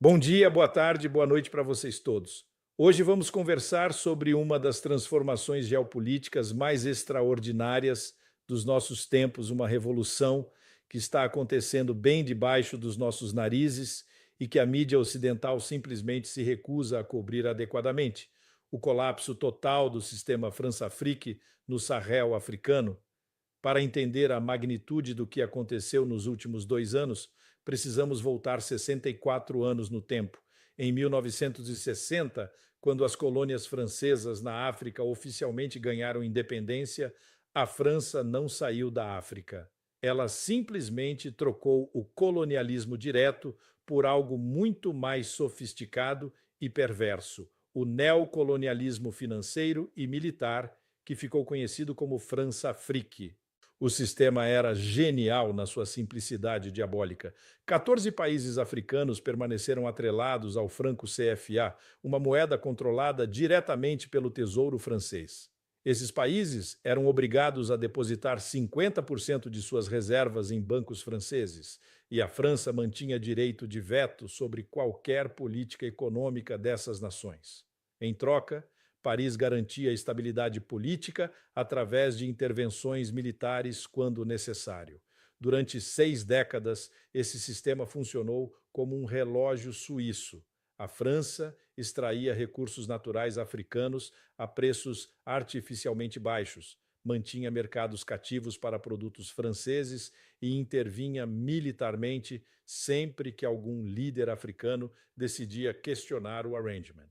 Bom dia, boa tarde, boa noite para vocês todos. Hoje vamos conversar sobre uma das transformações geopolíticas mais extraordinárias dos nossos tempos, uma revolução que está acontecendo bem debaixo dos nossos narizes e que a mídia ocidental simplesmente se recusa a cobrir adequadamente. O colapso total do sistema France-Afrique no Sahel africano. Para entender a magnitude do que aconteceu nos últimos 2 anos, precisamos voltar 64 anos no tempo. Em 1960, quando as colônias francesas na África oficialmente ganharam independência, a França não saiu da África. Ela simplesmente trocou o colonialismo direto por algo muito mais sofisticado e perverso: o neocolonialismo financeiro e militar, que ficou conhecido como França-Afrique. O sistema era genial na sua simplicidade diabólica. 14 países africanos permaneceram atrelados ao franco CFA, uma moeda controlada diretamente pelo Tesouro francês. Esses países eram obrigados a depositar 50% de suas reservas em bancos franceses, e a França mantinha direito de veto sobre qualquer política econômica dessas nações. Em troca, Paris garantia estabilidade política através de intervenções militares quando necessário. Durante 6 décadas, esse sistema funcionou como um relógio suíço. A França extraía recursos naturais africanos a preços artificialmente baixos, mantinha mercados cativos para produtos franceses e intervinha militarmente sempre que algum líder africano decidia questionar o arrangement.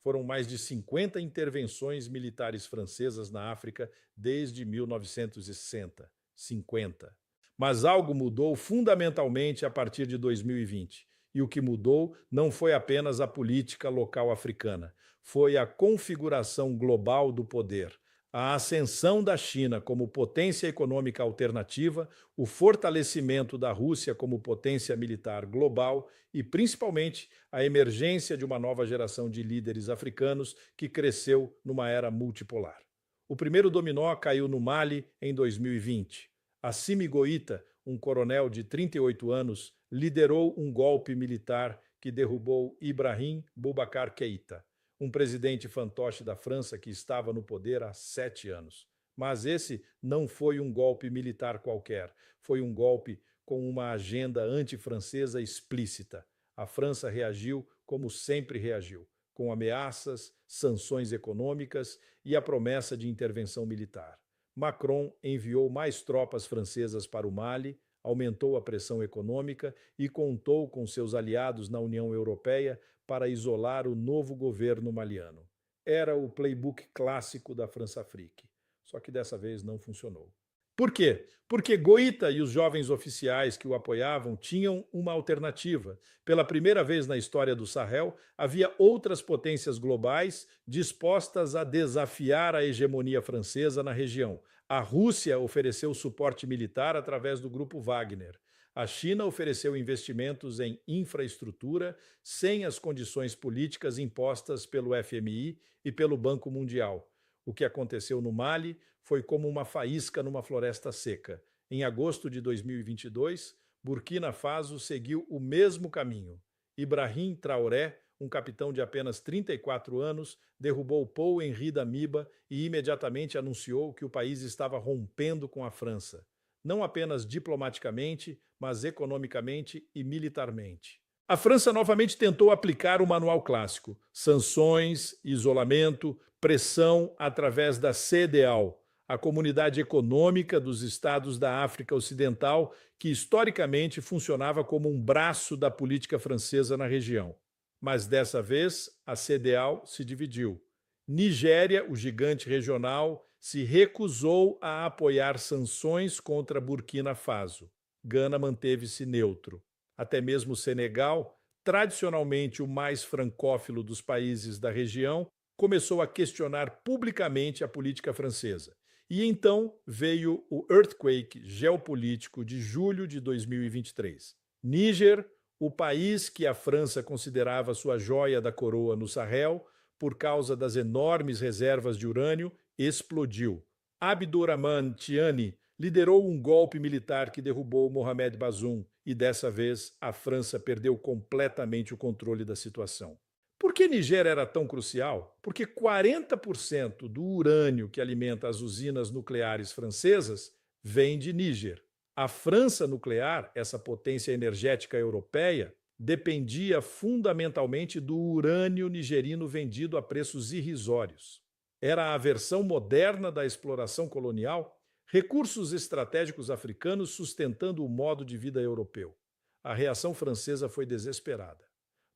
Foram mais de 50 intervenções militares francesas na África desde 1960. 50. Mas algo mudou fundamentalmente a partir de 2020. E o que mudou não foi apenas a política local africana, foi a configuração global do poder. A ascensão da China como potência econômica alternativa, o fortalecimento da Rússia como potência militar global e, principalmente, a emergência de uma nova geração de líderes africanos que cresceu numa era multipolar. O primeiro dominó caiu no Mali em 2020. Assimi Goïta, um coronel de 38 anos, liderou um golpe militar que derrubou Ibrahim Boubacar Keïta, um presidente fantoche da França que estava no poder há 7 anos. Mas esse não foi um golpe militar qualquer, foi um golpe com uma agenda antifrancesa explícita. A França reagiu como sempre reagiu, com ameaças, sanções econômicas e a promessa de intervenção militar. Macron enviou mais tropas francesas para o Mali, aumentou a pressão econômica e contou com seus aliados na União Europeia para isolar o novo governo maliano. Era o playbook clássico da França-Afrique, só que dessa vez não funcionou. Por quê? Porque Goïta e os jovens oficiais que o apoiavam tinham uma alternativa. Pela primeira vez na história do Sahel, havia outras potências globais dispostas a desafiar a hegemonia francesa na região. A Rússia ofereceu suporte militar através do grupo Wagner. A China ofereceu investimentos em infraestrutura sem as condições políticas impostas pelo FMI e pelo Banco Mundial. O que aconteceu no Mali foi como uma faísca numa floresta seca. Em agosto de 2022, Burkina Faso seguiu o mesmo caminho. Ibrahim Traoré, um capitão de apenas 34 anos, derrubou Paul-Henri Damiba e imediatamente anunciou que o país estava rompendo com a França, não apenas diplomaticamente, mas economicamente e militarmente. A França novamente tentou aplicar o manual clássico: sanções, isolamento, pressão através da CEDEAO, a Comunidade Econômica dos Estados da África Ocidental, que historicamente funcionava como um braço da política francesa na região. Mas dessa vez, a CEDEAO se dividiu. Nigéria, o gigante regional, se recusou a apoiar sanções contra Burkina Faso. Gana manteve-se neutro. Até mesmo o Senegal, tradicionalmente o mais francófilo dos países da região, começou a questionar publicamente a política francesa. E então veio o earthquake geopolítico de julho de 2023. Níger, o país que a França considerava sua joia da coroa no Sahel, por causa das enormes reservas de urânio, explodiu. Abdourahmane Tiani liderou um golpe militar que derrubou Mohamed Bazoum e dessa vez a França perdeu completamente o controle da situação. Por que Niger era tão crucial? Porque 40% do urânio que alimenta as usinas nucleares francesas vem de Níger. A França nuclear, essa potência energética europeia, dependia fundamentalmente do urânio nigerino vendido a preços irrisórios. Era a versão moderna da exploração colonial, recursos estratégicos africanos sustentando o modo de vida europeu. A reação francesa foi desesperada.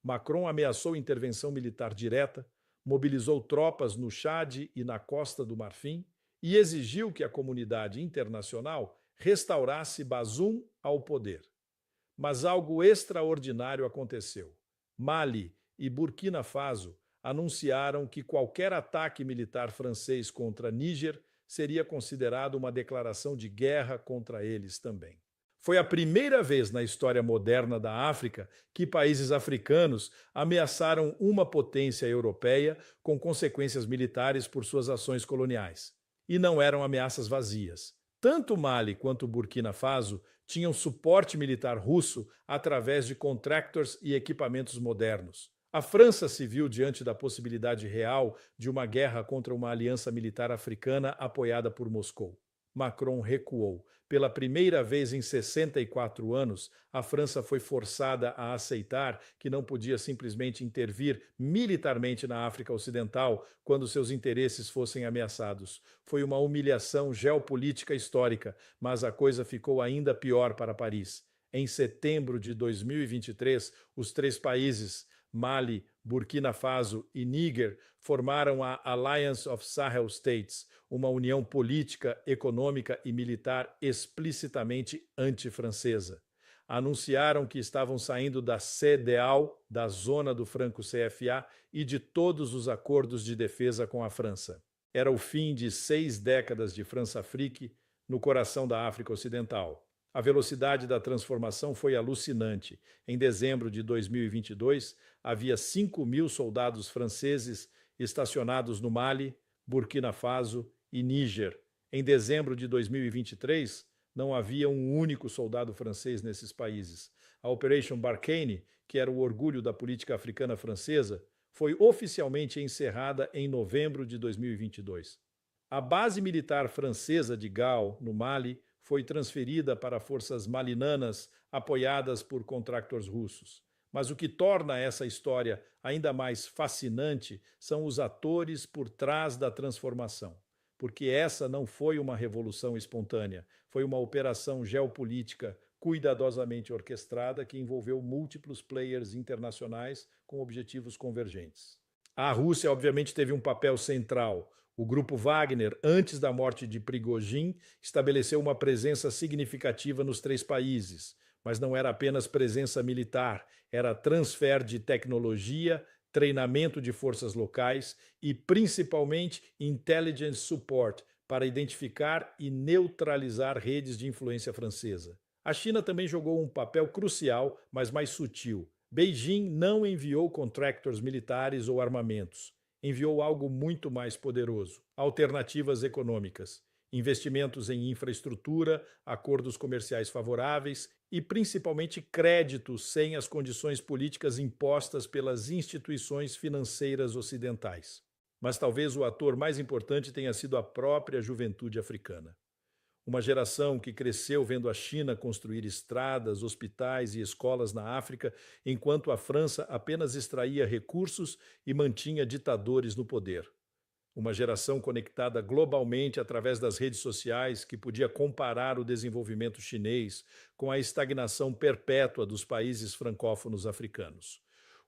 Macron ameaçou intervenção militar direta, mobilizou tropas no Chade e na Costa do Marfim e exigiu que a comunidade internacional restaurasse Bazoum ao poder. Mas algo extraordinário aconteceu. Mali e Burkina Faso anunciaram que qualquer ataque militar francês contra Níger seria considerado uma declaração de guerra contra eles também. Foi a primeira vez na história moderna da África que países africanos ameaçaram uma potência europeia com consequências militares por suas ações coloniais. E não eram ameaças vazias. Tanto Mali quanto Burkina Faso tinham suporte militar russo através de contractors e equipamentos modernos. A França se viu diante da possibilidade real de uma guerra contra uma aliança militar africana apoiada por Moscou. Macron recuou. Pela primeira vez em 64 anos, a França foi forçada a aceitar que não podia simplesmente intervir militarmente na África Ocidental quando seus interesses fossem ameaçados. Foi uma humilhação geopolítica histórica, mas a coisa ficou ainda pior para Paris. Em setembro de 2023, os três países, Mali, Burkina Faso e Níger, formaram a Alliance of Sahel States, uma união política, econômica e militar explicitamente anti-francesa. Anunciaram que estavam saindo da CEDEAO, da zona do Franco-CFA e de todos os acordos de defesa com a França. Era o fim de 6 décadas de França-Afrique no coração da África Ocidental. A velocidade da transformação foi alucinante. Em dezembro de 2022, havia 5.000 soldados franceses estacionados no Mali, Burkina Faso e Níger. Em dezembro de 2023, não havia um único soldado francês nesses países. A Operation Barkhane, que era o orgulho da política africana francesa, foi oficialmente encerrada em novembro de 2022. A base militar francesa de Gao, no Mali, foi transferida para forças malinanas apoiadas por contractors russos. Mas o que torna essa história ainda mais fascinante são os atores por trás da transformação. Porque essa não foi uma revolução espontânea, foi uma operação geopolítica cuidadosamente orquestrada que envolveu múltiplos players internacionais com objetivos convergentes. A Rússia, obviamente, teve um papel central. O grupo Wagner, antes da morte de Prigozhin, estabeleceu uma presença significativa nos 3 países, mas não era apenas presença militar, era transfer de tecnologia, treinamento de forças locais e, principalmente, intelligence support para identificar e neutralizar redes de influência francesa. A China também jogou um papel crucial, mas mais sutil. Beijing não enviou contractors militares ou armamentos. Enviou algo muito mais poderoso: alternativas econômicas, investimentos em infraestrutura, acordos comerciais favoráveis e, principalmente, créditos sem as condições políticas impostas pelas instituições financeiras ocidentais. Mas talvez o ator mais importante tenha sido a própria juventude africana. Uma geração que cresceu vendo a China construir estradas, hospitais e escolas na África, enquanto a França apenas extraía recursos e mantinha ditadores no poder. Uma geração conectada globalmente através das redes sociais que podia comparar o desenvolvimento chinês com a estagnação perpétua dos países francófonos africanos.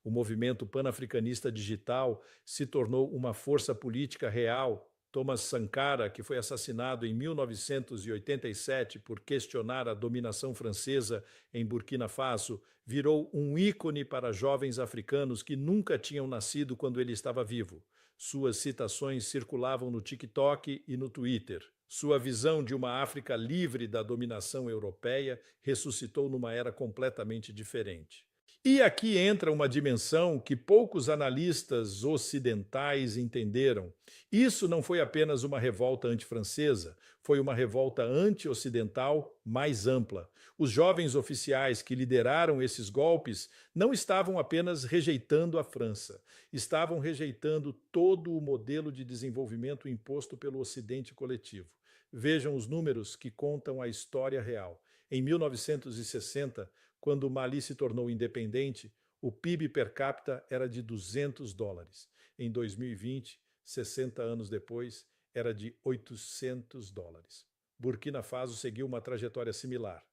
O movimento panafricanista digital se tornou uma força política real. Thomas Sankara, que foi assassinado em 1987 por questionar a dominação francesa em Burkina Faso, virou um ícone para jovens africanos que nunca tinham nascido quando ele estava vivo. Suas citações circulavam no TikTok e no Twitter. Sua visão de uma África livre da dominação europeia ressuscitou numa era completamente diferente. E aqui entra uma dimensão que poucos analistas ocidentais entenderam. Isso não foi apenas uma revolta anti-francesa, foi uma revolta anti-ocidental mais ampla. Os jovens oficiais que lideraram esses golpes não estavam apenas rejeitando a França, estavam rejeitando todo o modelo de desenvolvimento imposto pelo Ocidente coletivo. Vejam os números que contam a história real. Em 1960, quando o Mali se tornou independente, o PIB per capita era de $200. Em 2020, 60 anos depois, era de $800. Burkina Faso seguiu uma trajetória similar.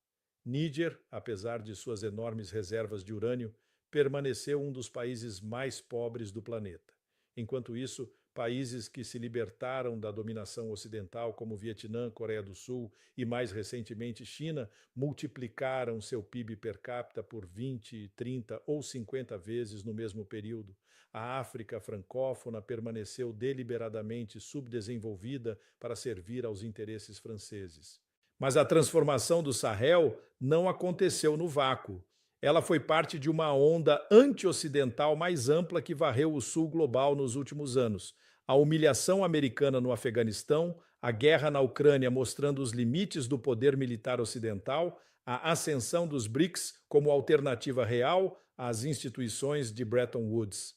Níger, apesar de suas enormes reservas de urânio, permaneceu um dos países mais pobres do planeta. Enquanto isso, países que se libertaram da dominação ocidental, como Vietnã, Coreia do Sul e, mais recentemente, China, multiplicaram seu PIB per capita por 20, 30 ou 50 vezes no mesmo período. A África francófona permaneceu deliberadamente subdesenvolvida para servir aos interesses franceses. Mas a transformação do Sahel não aconteceu no vácuo. Ela foi parte de uma onda anti-ocidental mais ampla que varreu o sul global nos últimos anos. A humilhação americana no Afeganistão, a guerra na Ucrânia mostrando os limites do poder militar ocidental, a ascensão dos BRICS como alternativa real às instituições de Bretton Woods.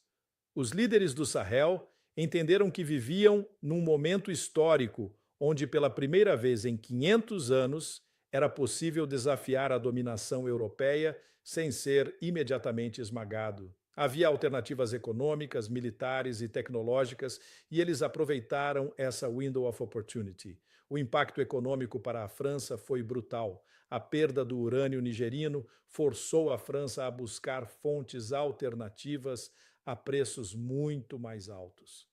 Os líderes do Sahel entenderam que viviam num momento histórico onde, pela primeira vez em 500 anos, era possível desafiar a dominação europeia sem ser imediatamente esmagado. Havia alternativas econômicas, militares e tecnológicas e eles aproveitaram essa window of opportunity. O impacto econômico para a França foi brutal. A perda do urânio nigerino forçou a França a buscar fontes alternativas a preços muito mais altos.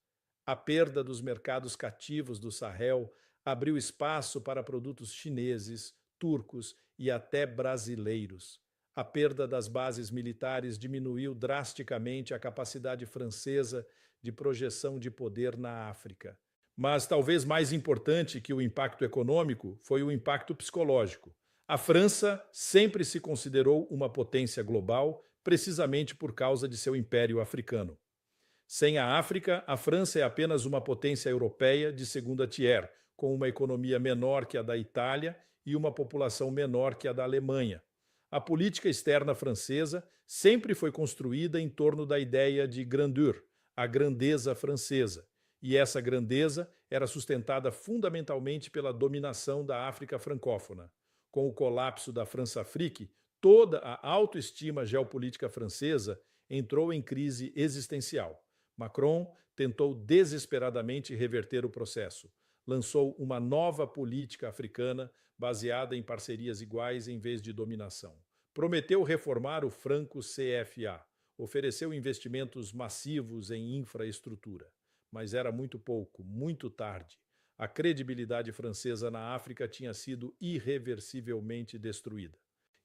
A perda dos mercados cativos do Sahel abriu espaço para produtos chineses, turcos e até brasileiros. A perda das bases militares diminuiu drasticamente a capacidade francesa de projeção de poder na África. Mas talvez mais importante que o impacto econômico foi o impacto psicológico. A França sempre se considerou uma potência global, precisamente por causa de seu império africano. Sem a África, a França é apenas uma potência europeia de segunda tier, com uma economia menor que a da Itália e uma população menor que a da Alemanha. A política externa francesa sempre foi construída em torno da ideia de grandeur, a grandeza francesa, e essa grandeza era sustentada fundamentalmente pela dominação da África francófona. Com o colapso da França-Afrique, toda a autoestima geopolítica francesa entrou em crise existencial. Macron tentou desesperadamente reverter o processo. Lançou uma nova política africana baseada em parcerias iguais em vez de dominação. Prometeu reformar o franco CFA. Ofereceu investimentos massivos em infraestrutura. Mas era muito pouco, muito tarde. A credibilidade francesa na África tinha sido irreversivelmente destruída.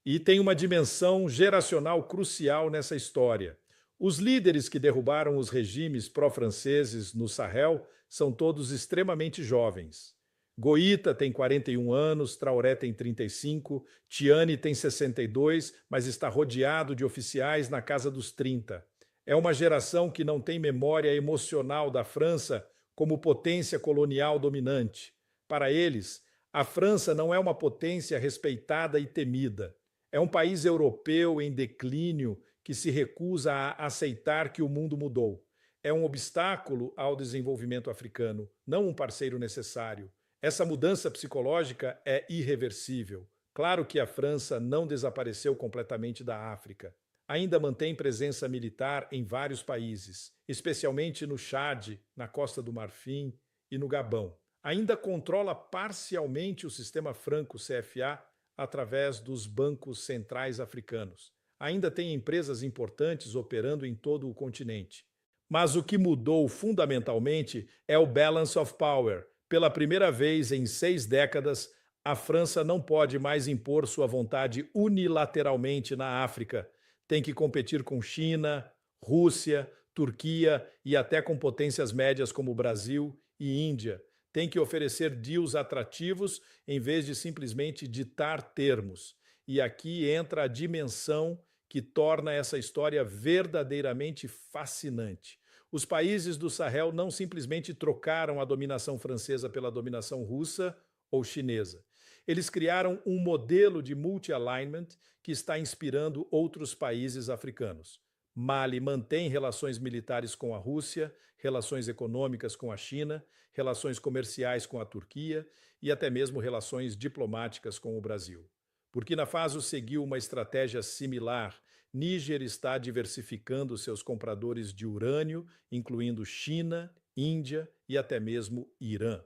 E tem uma dimensão geracional crucial nessa história. Os líderes que derrubaram os regimes pró-franceses no Sahel são todos extremamente jovens. Goïta tem 41 anos, Traoré tem 35, Tiani tem 62, mas está rodeado de oficiais na casa dos 30. É uma geração que não tem memória emocional da França como potência colonial dominante. Para eles, a França não é uma potência respeitada e temida. É um país europeu em declínio que se recusa a aceitar que o mundo mudou. É um obstáculo ao desenvolvimento africano, não um parceiro necessário. Essa mudança psicológica é irreversível. Claro que a França não desapareceu completamente da África. Ainda mantém presença militar em vários países, especialmente no Chad, na Costa do Marfim e no Gabão. Ainda controla parcialmente o sistema franco CFA através dos bancos centrais africanos. Ainda tem empresas importantes operando em todo o continente. Mas o que mudou fundamentalmente é o balance of power. Pela primeira vez em 6 décadas, a França não pode mais impor sua vontade unilateralmente na África. Tem que competir com China, Rússia, Turquia e até com potências médias como Brasil e Índia. Tem que oferecer deals atrativos em vez de simplesmente ditar termos. E aqui entra a dimensão que torna essa história verdadeiramente fascinante. Os países do Sahel não simplesmente trocaram a dominação francesa pela dominação russa ou chinesa. Eles criaram um modelo de multi-alignment que está inspirando outros países africanos. Mali mantém relações militares com a Rússia, relações econômicas com a China, relações comerciais com a Turquia e até mesmo relações diplomáticas com o Brasil. Burkina Faso seguiu uma estratégia similar. Níger está diversificando seus compradores de urânio, incluindo China, Índia e até mesmo Irã.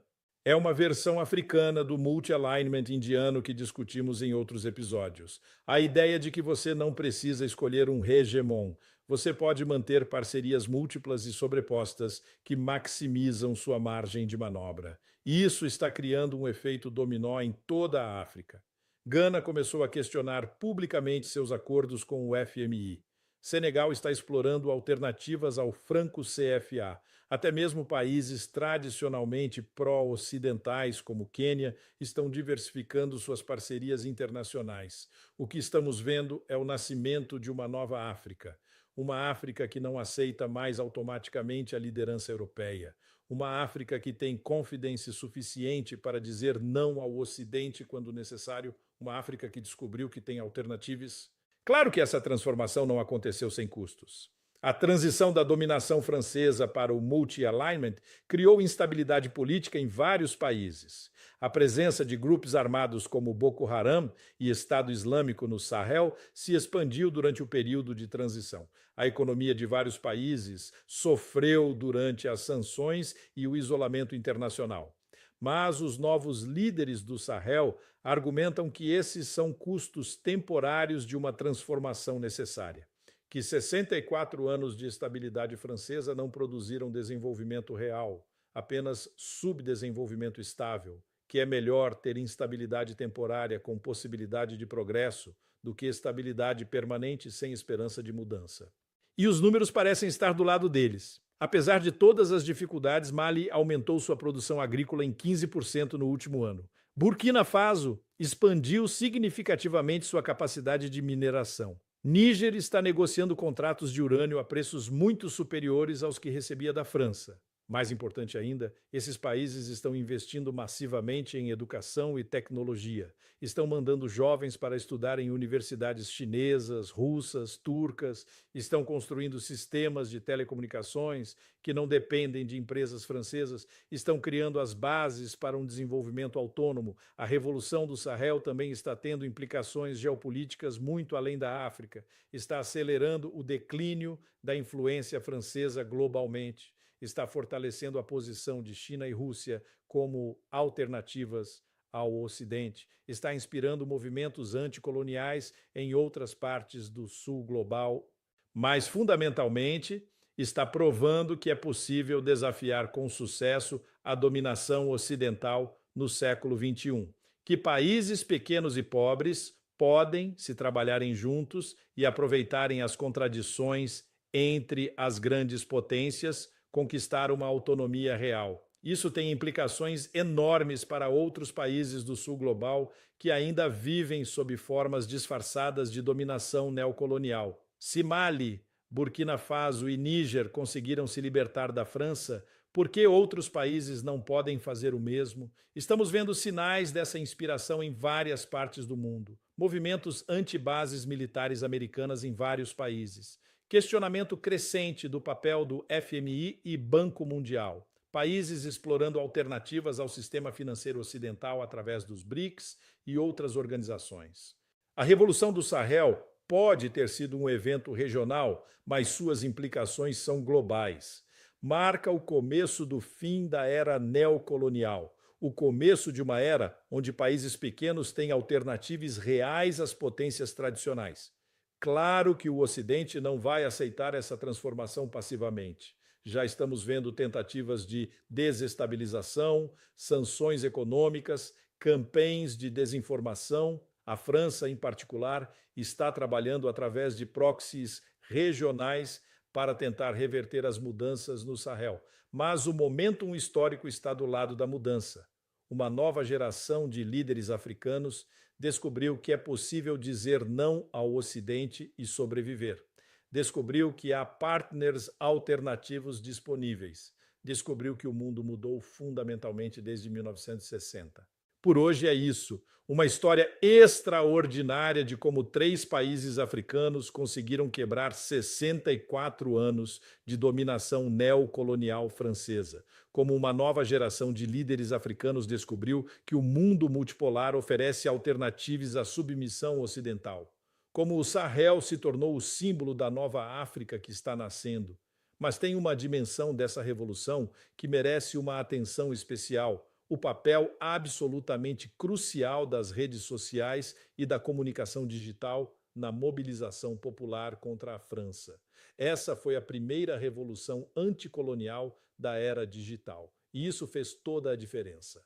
É uma versão africana do multi-alignment indiano que discutimos em outros episódios. A ideia de que você não precisa escolher um hegemon. Você pode manter parcerias múltiplas e sobrepostas que maximizam sua margem de manobra. E isso está criando um efeito dominó em toda a África. Gana começou a questionar publicamente seus acordos com o FMI. Senegal está explorando alternativas ao franco CFA. Até mesmo países tradicionalmente pró-ocidentais, como Quênia, estão diversificando suas parcerias internacionais. O que estamos vendo é o nascimento de uma nova África. Uma África que não aceita mais automaticamente a liderança europeia. Uma África que tem confidência suficiente para dizer não ao Ocidente quando necessário. Uma África que descobriu que tem alternativas. Claro que essa transformação não aconteceu sem custos. A transição da dominação francesa para o multi-alignment criou instabilidade política em vários países. A presença de grupos armados como Boko Haram e Estado Islâmico no Sahel se expandiu durante o período de transição. A economia de vários países sofreu durante as sanções e o isolamento internacional. Mas os novos líderes do Sahel argumentam que esses são custos temporários de uma transformação necessária. Que 64 anos de estabilidade francesa não produziram desenvolvimento real, apenas subdesenvolvimento estável, que é melhor ter instabilidade temporária com possibilidade de progresso do que estabilidade permanente sem esperança de mudança. E os números parecem estar do lado deles. Apesar de todas as dificuldades, Mali aumentou sua produção agrícola em 15% no último ano. Burkina Faso expandiu significativamente sua capacidade de mineração. Níger está negociando contratos de urânio a preços muito superiores aos que recebia da França. Mais importante ainda, esses países estão investindo massivamente em educação e tecnologia. Estão mandando jovens para estudar em universidades chinesas, russas, turcas, estão construindo sistemas de telecomunicações que não dependem de empresas francesas, estão criando as bases para um desenvolvimento autônomo. A Revolução do Sahel também está tendo implicações geopolíticas muito além da África, está acelerando o declínio da influência francesa globalmente. Está fortalecendo a posição de China e Rússia como alternativas ao Ocidente, está inspirando movimentos anticoloniais em outras partes do sul global, mas, fundamentalmente, está provando que é possível desafiar com sucesso a dominação ocidental no século XXI, que países pequenos e pobres podem, se trabalharem juntos e aproveitarem as contradições entre as grandes potências, conquistar uma autonomia real. Isso tem implicações enormes para outros países do sul global que ainda vivem sob formas disfarçadas de dominação neocolonial. Se Mali, Burkina Faso e Níger conseguiram se libertar da França, por que outros países não podem fazer o mesmo? Estamos vendo sinais dessa inspiração em várias partes do mundo. Movimentos anti-bases militares americanas em vários países. Questionamento crescente do papel do FMI e Banco Mundial. Países explorando alternativas ao sistema financeiro ocidental através dos BRICS e outras organizações. A Revolução do Sahel pode ter sido um evento regional, mas suas implicações são globais. Marca o começo do fim da era neocolonial, o começo de uma era onde países pequenos têm alternativas reais às potências tradicionais. Claro que o Ocidente não vai aceitar essa transformação passivamente. Já estamos vendo tentativas de desestabilização, sanções econômicas, campanhas de desinformação. A França, em particular, está trabalhando através de proxies regionais para tentar reverter as mudanças no Sahel. Mas o momentum histórico está do lado da mudança. Uma nova geração de líderes africanos descobriu que é possível dizer não ao Ocidente e sobreviver. Descobriu que há partners alternativos disponíveis. Descobriu que o mundo mudou fundamentalmente desde 1960. Por hoje é isso. Uma história extraordinária de como 3 países africanos conseguiram quebrar 64 anos de dominação neocolonial francesa. Como uma nova geração de líderes africanos descobriu que o mundo multipolar oferece alternativas à submissão ocidental. Como o Sahel se tornou o símbolo da nova África que está nascendo. Mas tem uma dimensão dessa revolução que merece uma atenção especial: o papel absolutamente crucial das redes sociais e da comunicação digital na mobilização popular contra a França. Essa foi a primeira revolução anticolonial da era digital. E isso fez toda a diferença.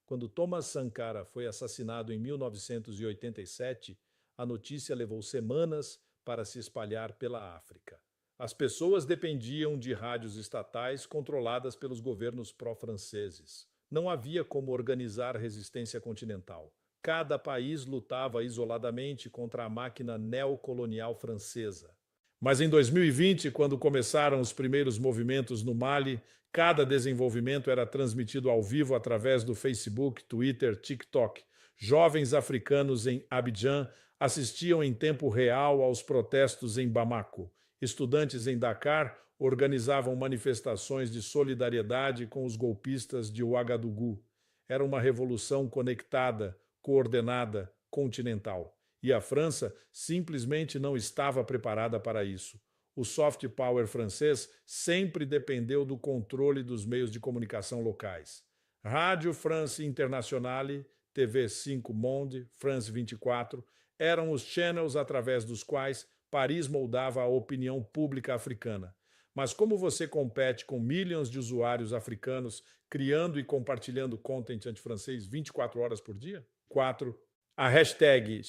Quando Thomas Sankara foi assassinado em 1987, a notícia levou semanas para se espalhar pela África. As pessoas dependiam de rádios estatais controladas pelos governos pró-franceses. Não havia como organizar resistência continental. Cada país lutava isoladamente contra a máquina neocolonial francesa. Mas em 2020, quando começaram os primeiros movimentos no Mali, cada desenvolvimento era transmitido ao vivo através do Facebook, Twitter, TikTok. Jovens africanos em Abidjan assistiam em tempo real aos protestos em Bamako. Estudantes em Dakar organizavam manifestações de solidariedade com os golpistas de Ouagadougou. Era uma revolução conectada, coordenada, continental. E a França simplesmente não estava preparada para isso. O soft power francês sempre dependeu do controle dos meios de comunicação locais. Rádio France Internationale, TV 5 Monde, France 24 eram os channels através dos quais Paris moldava a opinião pública africana. Mas como você compete com milhões de usuários africanos criando e compartilhando content antifrancês 24 horas por dia? 4. A hashtag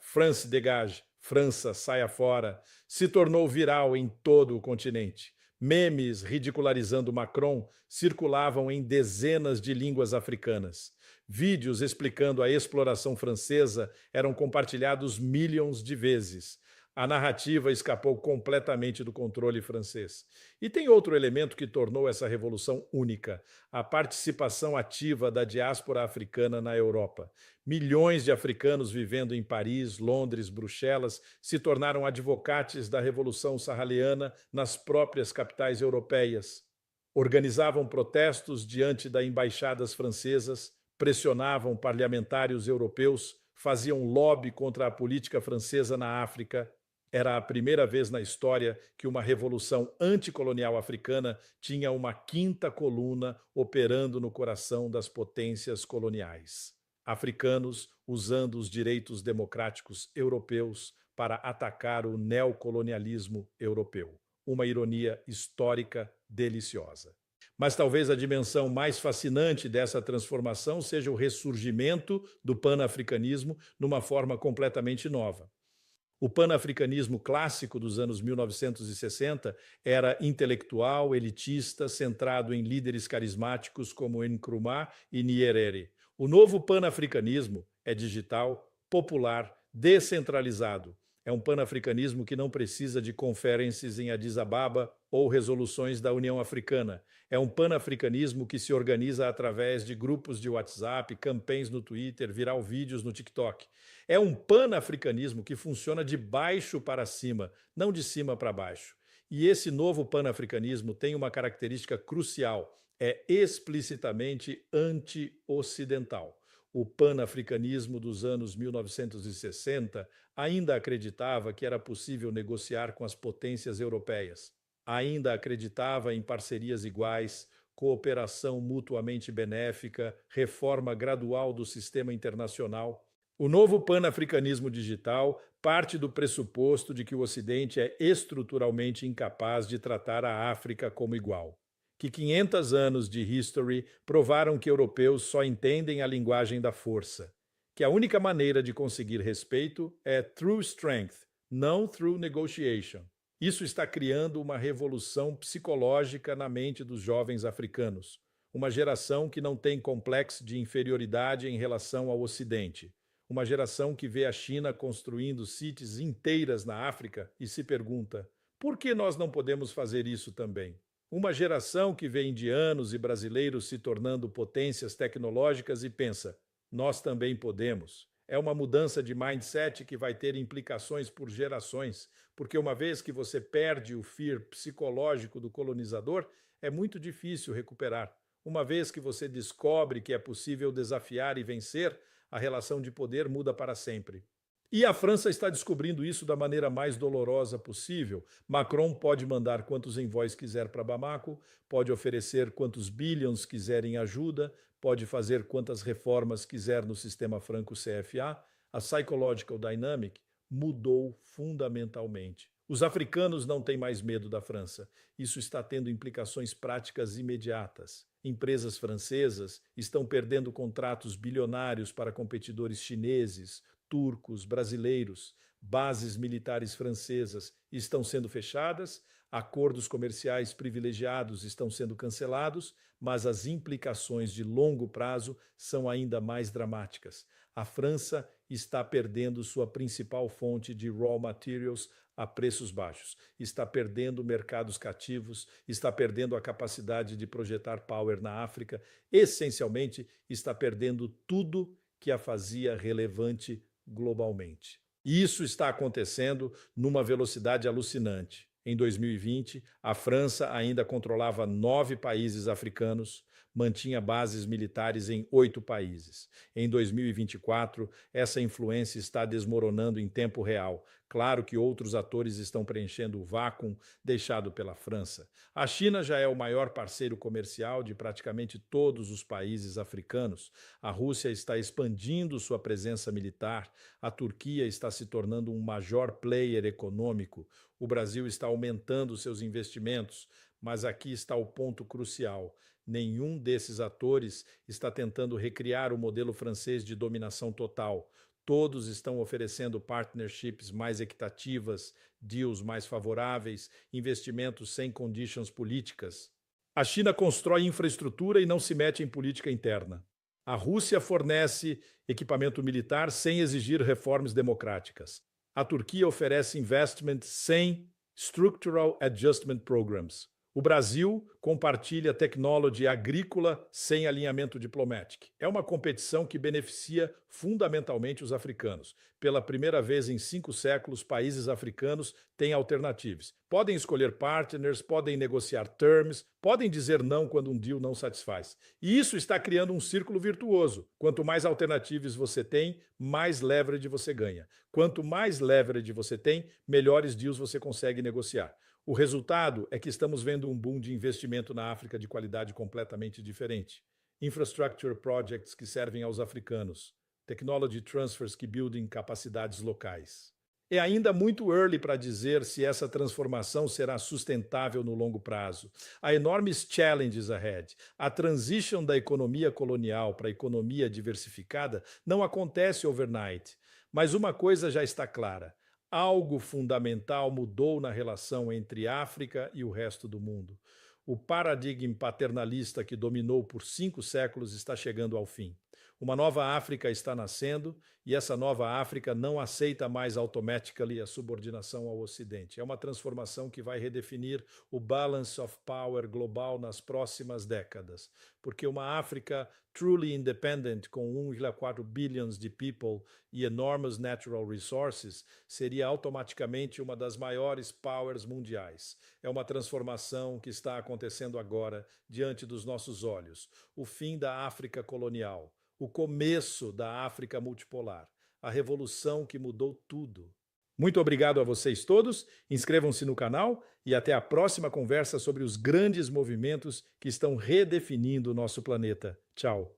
France Dégage, França saia fora, se tornou viral em todo o continente. Memes ridicularizando Macron circulavam em dezenas de línguas africanas. Vídeos explicando a exploração francesa eram compartilhados milhões de vezes. A narrativa escapou completamente do controle francês. E tem outro elemento que tornou essa revolução única: a participação ativa da diáspora africana na Europa. Milhões de africanos vivendo em Paris, Londres, Bruxelas se tornaram advocates da Revolução Sahariana nas próprias capitais europeias. Organizavam protestos diante das embaixadas francesas, pressionavam parlamentares europeus, faziam lobby contra a política francesa na África. Era a primeira vez na história que uma revolução anticolonial africana tinha uma quinta coluna operando no coração das potências coloniais. Africanos usando os direitos democráticos europeus para atacar o neocolonialismo europeu. Uma ironia histórica deliciosa. Mas talvez a dimensão mais fascinante dessa transformação seja o ressurgimento do panafricanismo numa forma completamente nova. O panafricanismo clássico dos anos 1960 era intelectual, elitista, centrado em líderes carismáticos como Nkrumah e Nyerere. O novo panafricanismo é digital, popular, descentralizado. É um panafricanismo que não precisa de conferências em Addis Ababa ou resoluções da União Africana. É um panafricanismo que se organiza através de grupos de WhatsApp, campanhas no Twitter, viral vídeos no TikTok. É um panafricanismo que funciona de baixo para cima, não de cima para baixo. E esse novo panafricanismo tem uma característica crucial: é explicitamente anti-ocidental. O panafricanismo dos anos 1960 ainda acreditava que era possível negociar com as potências europeias. Ainda acreditava em parcerias iguais, cooperação mutuamente benéfica, reforma gradual do sistema internacional. O novo panafricanismo digital parte do pressuposto de que o Ocidente é estruturalmente incapaz de tratar a África como igual. Que 500 anos de history provaram que europeus só entendem a linguagem da força. Que a única maneira de conseguir respeito é through strength, não through negotiation. Isso está criando uma revolução psicológica na mente dos jovens africanos. Uma geração que não tem complexo de inferioridade em relação ao Ocidente. Uma geração que vê a China construindo cities inteiras na África e se pergunta: por que nós não podemos fazer isso também? Uma geração que vê indianos e brasileiros se tornando potências tecnológicas e pensa: nós também podemos. É uma mudança de mindset que vai ter implicações por gerações, porque uma vez que você perde o fear psicológico do colonizador, é muito difícil recuperar. Uma vez que você descobre que é possível desafiar e vencer, a relação de poder muda para sempre. E a França está descobrindo isso da maneira mais dolorosa possível. Macron pode mandar quantos envoys quiser para Bamako, pode oferecer quantos bilhões quiser em ajuda, pode fazer quantas reformas quiser no sistema franco CFA. A Psychological Dynamic mudou fundamentalmente. Os africanos não têm mais medo da França. Isso está tendo implicações práticas imediatas. Empresas francesas estão perdendo contratos bilionários para competidores chineses, turcos, brasileiros. Bases militares francesas estão sendo fechadas, acordos comerciais privilegiados estão sendo cancelados, mas as implicações de longo prazo são ainda mais dramáticas. A França está perdendo sua principal fonte de raw materials a preços baixos, está perdendo mercados cativos, está perdendo a capacidade de projetar power na África, essencialmente está perdendo tudo que a fazia relevante globalmente. E isso está acontecendo numa velocidade alucinante. Em 2020, a França ainda controlava 9 países africanos, mantinha bases militares em 8 países. Em 2024, essa influência está desmoronando em tempo real. Claro que outros atores estão preenchendo o vácuo deixado pela França. A China já é o maior parceiro comercial de praticamente todos os países africanos. A Rússia está expandindo sua presença militar. A Turquia está se tornando um major player econômico. O Brasil está aumentando seus investimentos. Mas aqui está o ponto crucial. Nenhum desses atores está tentando recriar o modelo francês de dominação total. Todos estão oferecendo partnerships mais equitativas, deals mais favoráveis, investimentos sem conditions políticas. A China constrói infraestrutura e não se mete em política interna. A Rússia fornece equipamento militar sem exigir reformas democráticas. A Turquia oferece investment sem Structural Adjustment Programs. O Brasil compartilha technology agrícola sem alinhamento diplomático. É uma competição que beneficia fundamentalmente os africanos. Pela primeira vez em 5 séculos, países africanos têm alternativas. Podem escolher partners, podem negociar terms, podem dizer não quando um deal não satisfaz. E isso está criando um círculo virtuoso. Quanto mais alternativas você tem, mais leverage você ganha. Quanto mais leverage você tem, melhores deals você consegue negociar. O resultado é que estamos vendo um boom de investimento na África de qualidade completamente diferente. Infrastructure projects que servem aos africanos. Technology transfers que buildem capacidades locais. É ainda muito early para dizer se essa transformação será sustentável no longo prazo. Há enormes challenges ahead. A transition da economia colonial para a economia diversificada não acontece overnight. Mas uma coisa já está clara. Algo fundamental mudou na relação entre África e o resto do mundo. O paradigma paternalista que dominou por 5 séculos está chegando ao fim. Uma nova África está nascendo e essa nova África não aceita mais automatically a subordinação ao Ocidente. É uma transformação que vai redefinir o balance of power global nas próximas décadas, porque uma África truly independent, com 1,4 bilhões de people e enormous natural resources, seria automaticamente uma das maiores powers mundiais. É uma transformação que está acontecendo agora, diante dos nossos olhos. O fim da África colonial. O começo da África multipolar, a revolução que mudou tudo. Muito obrigado a vocês todos, inscrevam-se no canal e até a próxima conversa sobre os grandes movimentos que estão redefinindo o nosso planeta. Tchau!